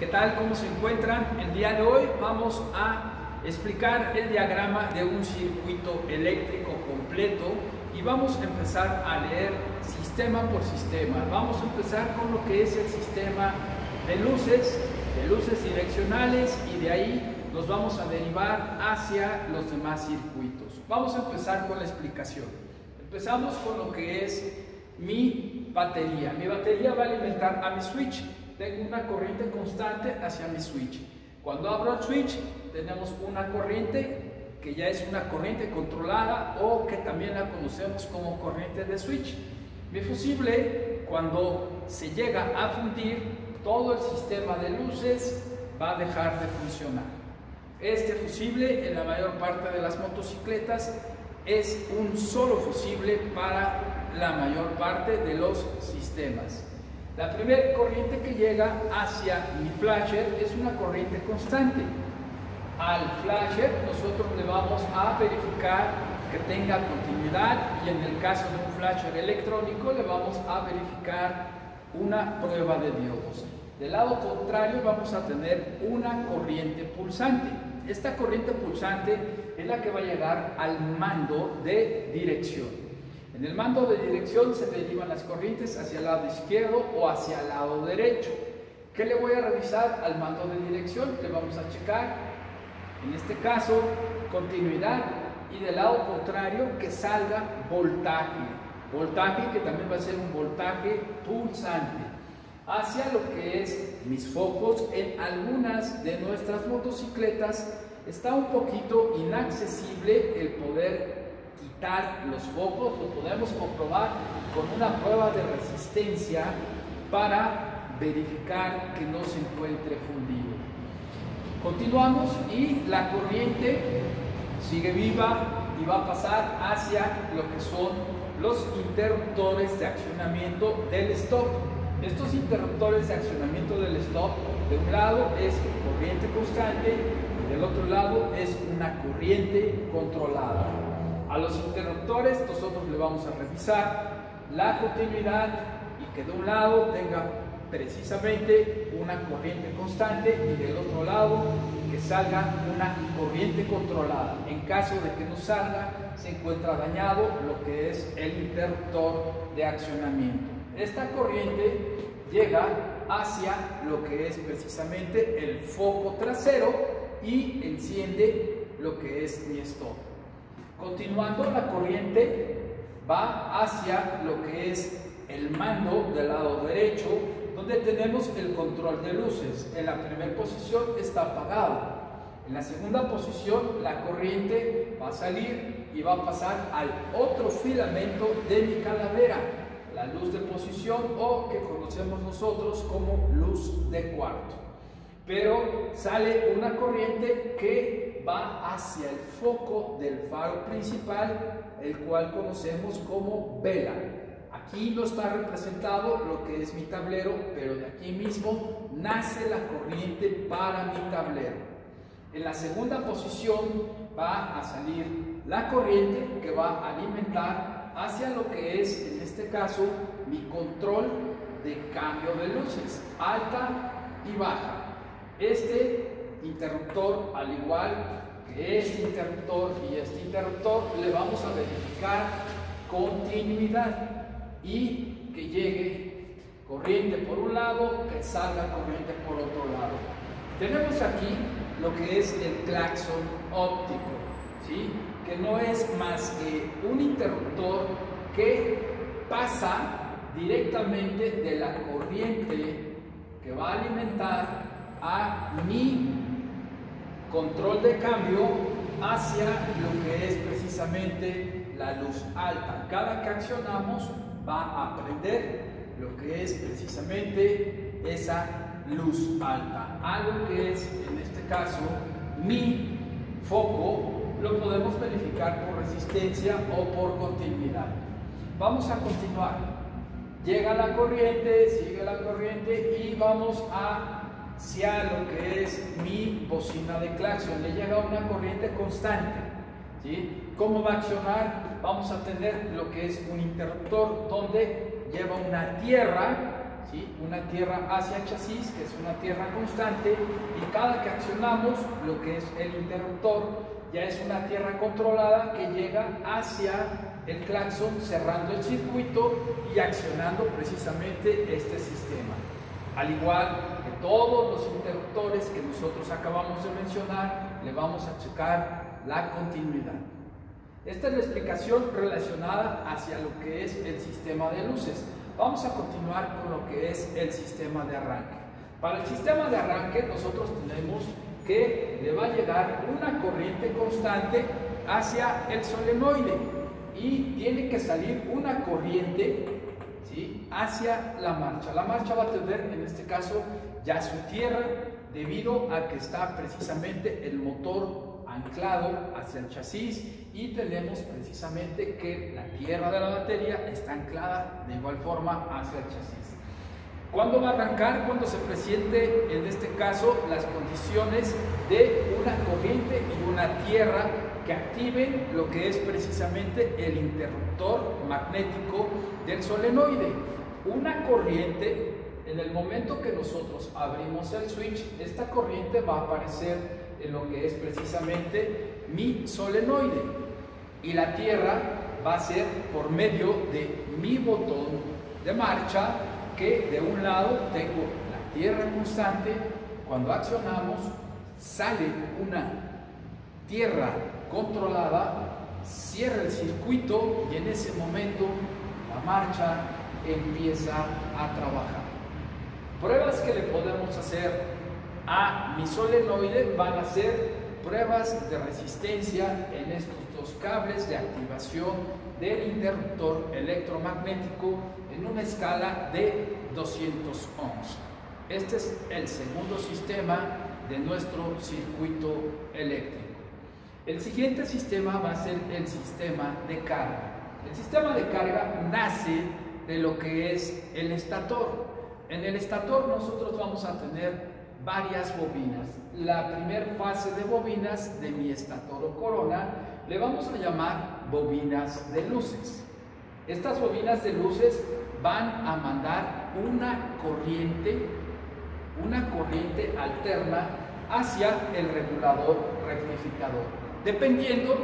¿Qué tal? ¿Cómo se encuentran? El día de hoy vamos a explicar el diagrama de un circuito eléctrico completo y vamos a empezar a leer sistema por sistema. Vamos a empezar con lo que es el sistema de luces direccionales, y de ahí nos vamos a derivar hacia los demás circuitos. Vamos a empezar con la explicación. Empezamos con lo que es mi batería. Mi batería va a alimentar a mi switch. Tengo una corriente constante hacia mi switch. Cuando abro el switch, tenemos una corriente que ya es una corriente controlada, o que también la conocemos como corriente de switch. Mi fusible, cuando se llega a fundir, todo el sistema de luces va a dejar de funcionar. Este fusible, en la mayor parte de las motocicletas, es un solo fusible para la mayor parte de los sistemas. La primera corriente que llega hacia mi flasher es una corriente constante. Al flasher nosotros le vamos a verificar que tenga continuidad, y en el caso de un flasher electrónico le vamos a verificar una prueba de diodos. Del lado contrario vamos a tener una corriente pulsante. Esta corriente pulsante es la que va a llegar al mando de dirección. En el mando de dirección se derivan las corrientes hacia el lado izquierdo o hacia el lado derecho. ¿Qué le voy a revisar al mando de dirección? Le vamos a checar, en este caso, continuidad, y del lado contrario que salga voltaje. Voltaje que también va a ser un voltaje pulsante hacia lo que es mis focos. En algunas de nuestras motocicletas está un poquito inaccesible el poder quitar los focos. Lo podemos comprobar con una prueba de resistencia para verificar que no se encuentre fundido. Continuamos y la corriente sigue viva y va a pasar hacia lo que son los interruptores de accionamiento del stop. Estos interruptores de accionamiento del stop, de un lado es corriente constante y del otro lado es una corriente controlada. A los interruptores nosotros le vamos a revisar la continuidad y que de un lado tenga precisamente una corriente constante y del otro lado que salga una corriente controlada. En caso de que no salga, se encuentra dañado lo que es el interruptor de accionamiento. Esta corriente llega hacia lo que es precisamente el foco trasero y enciende lo que es mi stop. Continuando, la corriente va hacia lo que es el mando del lado derecho, donde tenemos el control de luces. En la primera posición está apagado. En la segunda posición la corriente va a salir y va a pasar al otro filamento de mi calavera, la luz de posición, o que conocemos nosotros como luz de cuarto. Pero sale una corriente que va hacia el foco del faro principal, el cual conocemos como vela. Aquí no está representado lo que es mi tablero, pero de aquí mismo nace la corriente para mi tablero. En la segunda posición va a salir la corriente que va a alimentar hacia lo que es, en este caso, mi control de cambio de luces, alta y baja. Este interruptor, al igual que este interruptor y este interruptor, le vamos a verificar continuidad y que llegue corriente por un lado, que salga corriente por otro lado. Tenemos aquí lo que es el claxon óptico, ¿sí? Que no es más que un interruptor que pasa directamente de la corriente que va a alimentar a mi control de cambio hacia lo que es precisamente la luz alta. Cada que accionamos va a prender lo que es precisamente esa luz alta. Algo que es, en este caso, mi foco, lo podemos verificar por resistencia o por continuidad. Vamos a continuar. Llega la corriente, sigue la corriente y vamos hacia lo que es mi bocina de claxon. Le llega una corriente constante, ¿sí? ¿Cómo va a accionar? Vamos a tener lo que es un interruptor donde lleva una tierra ¿sí? Una tierra hacia chasis, que es una tierra constante, y cada que accionamos lo que es el interruptor, ya es una tierra controlada que llega hacia el claxon, cerrando el circuito y accionando precisamente este sistema. Al igual que todos los interruptores que nosotros acabamos de mencionar, le vamos a checar la continuidad. Esta es la explicación relacionada hacia lo que es el sistema de luces. Vamos a continuar con lo que es el sistema de arranque. Para el sistema de arranque nosotros tenemos que le va a llegar una corriente constante hacia el solenoide y tiene que salir una corriente, ¿sí?, hacia la marcha. La marcha va a tener en este caso ya su tierra, debido a que está precisamente el motor anclado hacia el chasis y tenemos precisamente que la tierra de la batería está anclada de igual forma hacia el chasis. ¿Cuándo va a arrancar? Cuando se presente en este caso las condiciones de una corriente y una tierra que activen lo que es precisamente el interruptor magnético del solenoide. Una corriente, en el momento que nosotros abrimos el switch, esta corriente va a aparecer en lo que es precisamente mi solenoide, y la tierra va a ser por medio de mi botón de marcha, que de un lado tengo la tierra constante. Cuando accionamos sale una tierra controlada, cierra el circuito y en ese momento la marcha empieza a trabajar. Pruebas que le podemos hacer a mi solenoide van a ser pruebas de resistencia en estos dos cables de activación del interruptor electromagnético en una escala de 200 ohms. Este es el segundo sistema de nuestro circuito eléctrico. El siguiente sistema va a ser el sistema de carga. El sistema de carga nace de lo que es el estator. En el estator nosotros vamos a tener varias bobinas. La primera fase de bobinas de mi estator o corona le vamos a llamar bobinas de luces. Estas bobinas de luces van a mandar una corriente alterna hacia el regulador rectificador, dependiendo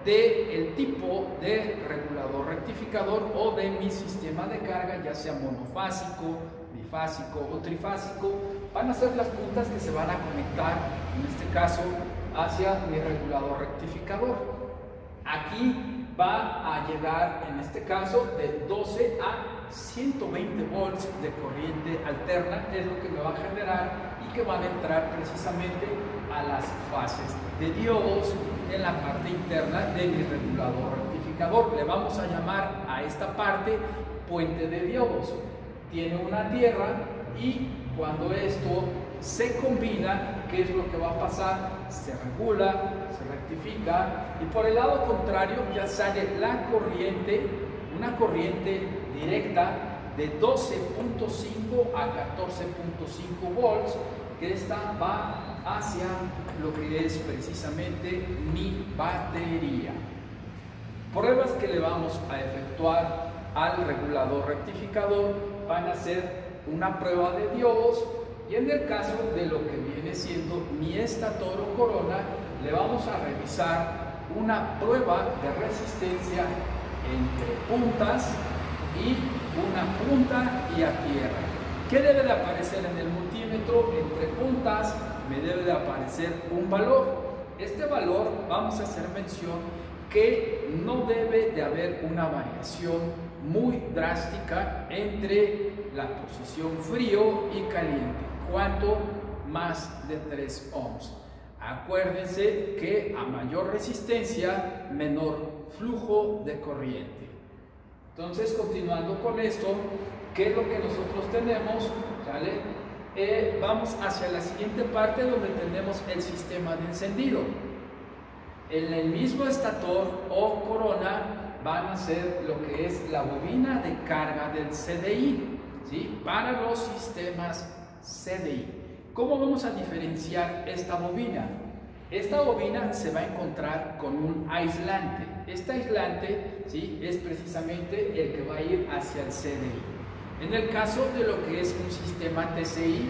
del tipo de regulador rectificador o de mi sistema de carga, ya sea monofásico, bifásico o trifásico. Van a ser las puntas que se van a conectar, en este caso, hacia mi regulador rectificador. Aquí va a llegar, en este caso, de 12 a 120 volts de corriente alterna, es lo que me va a generar y que van a entrar precisamente a las fases de diodos en la parte interna de mi regulador rectificador. Le vamos a llamar a esta parte puente de diodos. Tiene una tierra y cuando esto se combina, ¿qué es lo que va a pasar? Se regula, se rectifica, y por el lado contrario ya sale la corriente, una corriente directa de 12.5 a 14.5 volts, que esta va hacia lo que es precisamente mi batería. Pruebas que le vamos a efectuar al regulador rectificador van a ser una prueba de diodos, y en el caso de lo que viene siendo mi estator o corona, le vamos a revisar una prueba de resistencia entre puntas y una punta y a tierra. ¿Qué debe de aparecer en el multímetro? Entre puntas me debe de aparecer un valor. Este valor vamos a hacer mención que no debe de haber una variación muy drástica entre la posición frío y caliente. ¿Cuánto? Más de 3 ohms. Acuérdense que a mayor resistencia, menor flujo de corriente. Entonces, continuando con esto, ¿qué es lo que nosotros tenemos? ¿Sale? Vamos hacia la siguiente parte, donde tenemos el sistema de encendido. En el mismo estator o corona van a ser lo que es la bobina de carga del CDI, ¿sí?, para los sistemas CDI. ¿Cómo vamos a diferenciar esta bobina? Esta bobina se va a encontrar con un aislante. Este aislante, ¿sí?, es precisamente el que va a ir hacia el CDI. En el caso de lo que es un sistema TCI,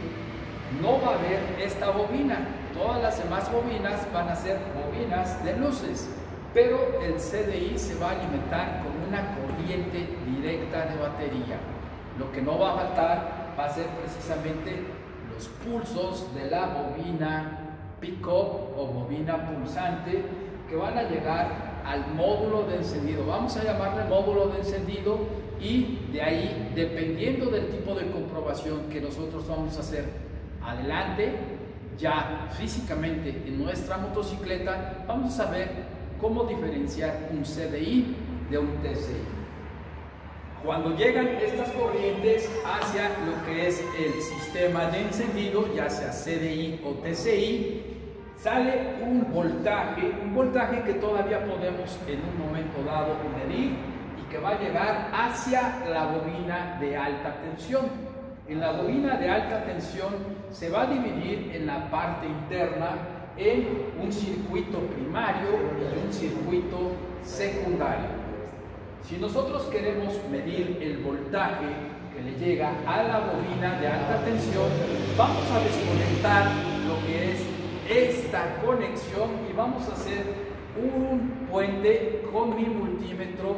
no va a haber esta bobina. Todas las demás bobinas van a ser bobinas de luces, pero el CDI se va a alimentar con una corriente directa de batería. Lo que no va a faltar va a ser precisamente los pulsos de la bobina pick-up o bobina pulsante que van a llegar al módulo de encendido. Vamos a llamarle módulo de encendido, y de ahí, dependiendo del tipo de comprobación que nosotros vamos a hacer adelante, ya físicamente en nuestra motocicleta, vamos a saber cómo diferenciar un CDI de un TCI. Cuando llegan estas corrientes hacia lo que es el sistema de encendido, ya sea CDI o TCI, sale un voltaje que todavía podemos en un momento dado medir y que va a llegar hacia la bobina de alta tensión. En la bobina de alta tensión se va a dividir en la parte interna en un circuito primario y un circuito secundario. Si nosotros queremos medir el voltaje que le llega a la bobina de alta tensión, vamos a desconectar lo que es esta conexión y vamos a hacer un puente con mi multímetro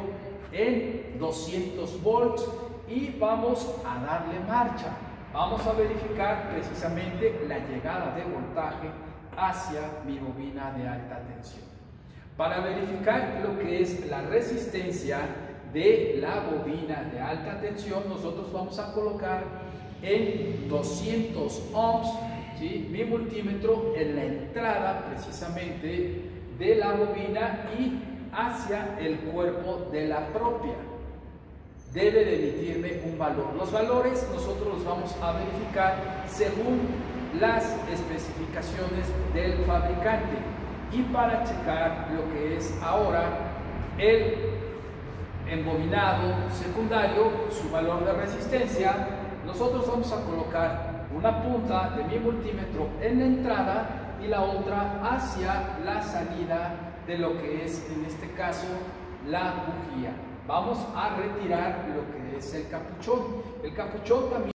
en 200 volts y vamos a darle marcha. Vamos a verificar precisamente la llegada de voltaje hacia mi bobina de alta tensión. Para verificar lo que es la resistencia de la bobina de alta tensión, nosotros vamos a colocar en 200 ohms, ¿sí?, mi multímetro en la entrada precisamente de la bobina y hacia el cuerpo de la propia. Debe de emitirme un valor. Los valores nosotros los vamos a verificar según las especificaciones del fabricante. Y para checar lo que es ahora el embobinado secundario, su valor de resistencia, nosotros vamos a colocar una punta de mi multímetro en la entrada y la otra hacia la salida de lo que es, en este caso, la bujía. Vamos a retirar lo que es el capuchón. El capuchón también